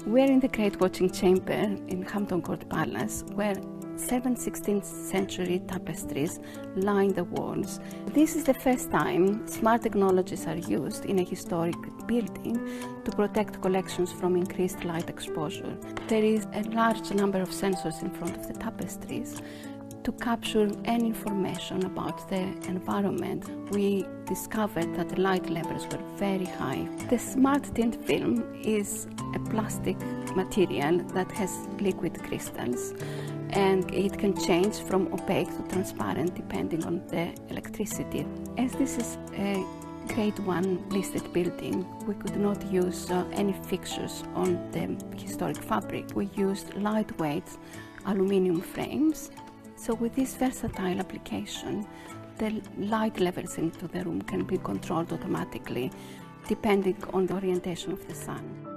We're in the Great Watching Chamber in Hampton Court Palace, where 16th century tapestries line the walls. This is the first time smart technologies are used in a historic building to protect collections from increased light exposure. There is a large number of sensors in front of the tapestries to capture any information about the environment. We discovered that the light levels were very high. The Smart Tint film is a plastic material that has liquid crystals, and it can change from opaque to transparent depending on the electricity. As this is a Grade 1 listed building, we could not use any fixtures on the historic fabric. We used lightweight aluminium frames. So with this versatile application, the light levels into the room can be controlled automatically depending on the orientation of the sun.